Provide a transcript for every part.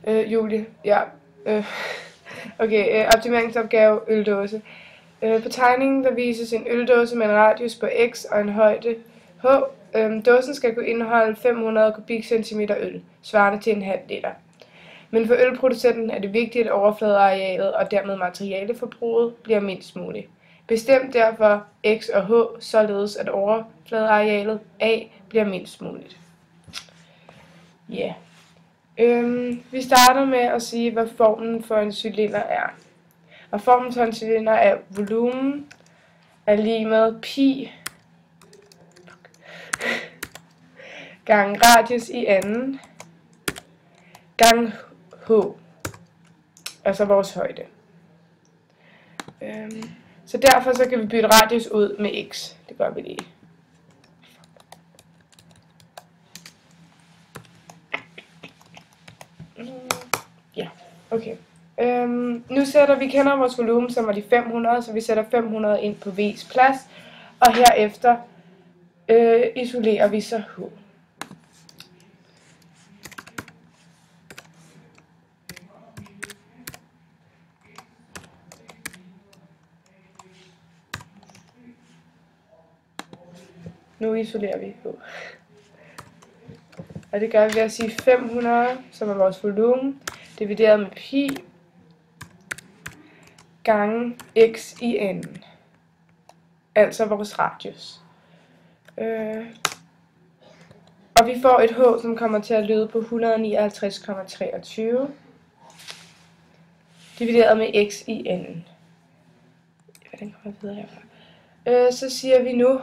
Julie, ja. Okay, optimeringsopgave, øldåse. På tegningen der vises en øldåse med en radius på x og en højde h. Dåsen skal kunne indeholde 500 kubikcentimeter øl, svarende til en halv liter. Men for ølproducenten er det vigtigt, at overfladearealet og dermed materialeforbruget bliver mindst muligt. Bestem derfor x og h, således at overfladearealet A bliver mindst muligt. Ja. Vi starter med at sige, hvad formlen for en cylinder er. Og formlen for en cylinder er volumen er lige med pi gange radius i anden gange h, altså vores højde. Så derfor så kan vi bytte radius ud med x. Det gør vi lige. Ja, okay. Nu kender vores volumen, som var de 500, så vi sætter 500 ind på V's plads, og herefter isolerer vi så H. Nu isolerer vi H. Og det gør vi ved at sige 500, som er vores volumen, divideret med pi gange x i anden. Altså vores radius. Og vi får et h, som kommer til at lyde på 159,23 divideret med x i anden. Hvordan kommer jeg videre herfra? Så siger vi nu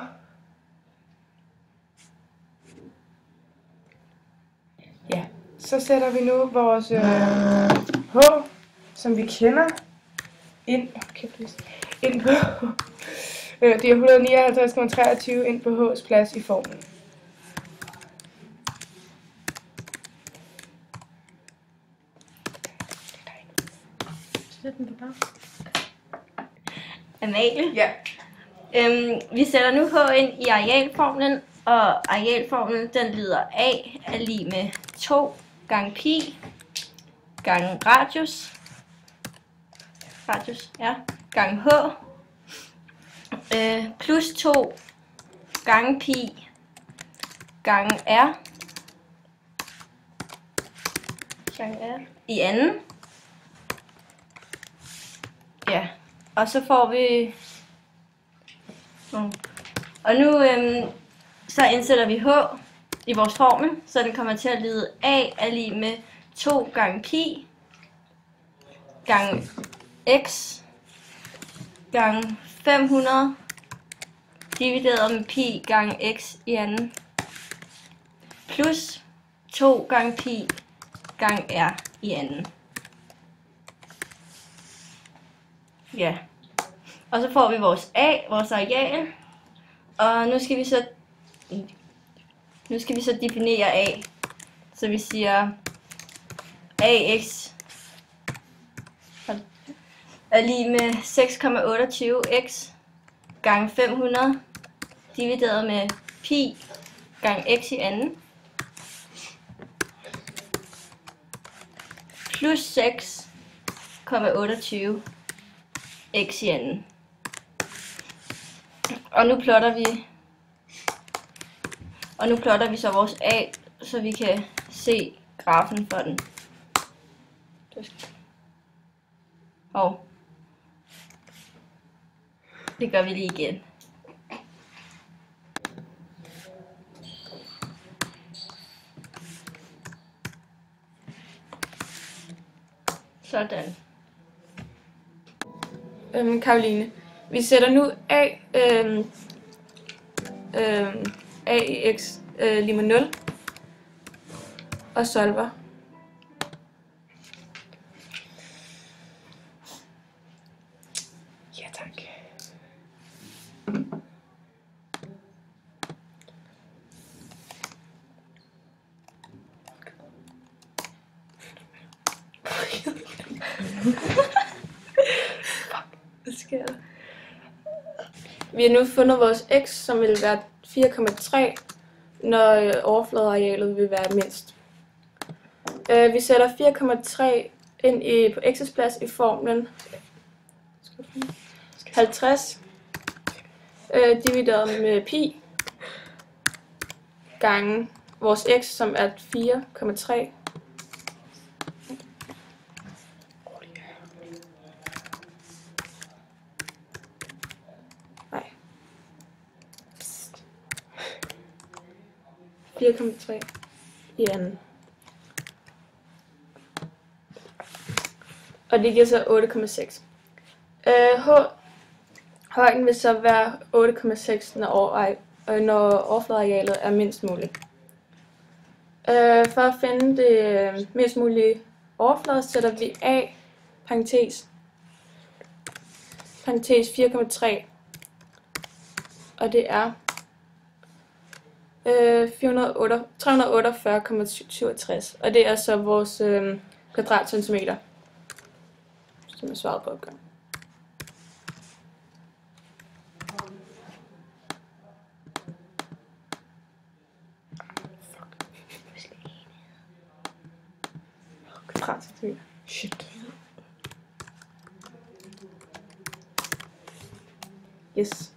så sætter vi nu vores h, som vi kender, ind på det er 159,23 ind på h's plads i formlen. Amalie? Ja. Vi sætter nu h ind i arealformlen, og arealformlen den lyder a er lig med 2 gange pi gange radius gange h plus 2 gange pi gange r i anden. Ja, og så får vi og nu så indsætter vi h i vores formel, så den kommer til at lyde a er lig med 2 gange pi gange x gange 500 divideret med pi gange x i anden plus 2 gange pi gange r i anden. Ja, og så får vi vores areal, og nu skal vi så definere a, så vi siger ax er lige med 6,28x gange 500 divideret med pi gange x i anden plus 6,28 x i anden. Og nu plotter vi så vores a, så vi kan se grafen for den. Det gør vi lige igen. Sådan. Karoline, vi sætter nu a i x lige med 0 og solver. Ja, tak. Hvad sker der? Vi har nu fundet vores x, som vil være 4,3, når overfladearealet vil være mindst. Vi sætter 4,3 ind på x's plads i formlen 50 divideret med pi gange vores x, som er 4,3. Nej. 4,3 i anden. Og det giver så 8,6. Højden vil så være 8,6, når overfladearealet er mindst muligt. For at finde det mest mulige overflade, sætter vi a parentes 4,3, og det er 348,67, og det er så vores kvadratcentimeter, som er svaret på opgaven. Kvadratcentimeter. Shit. Yes.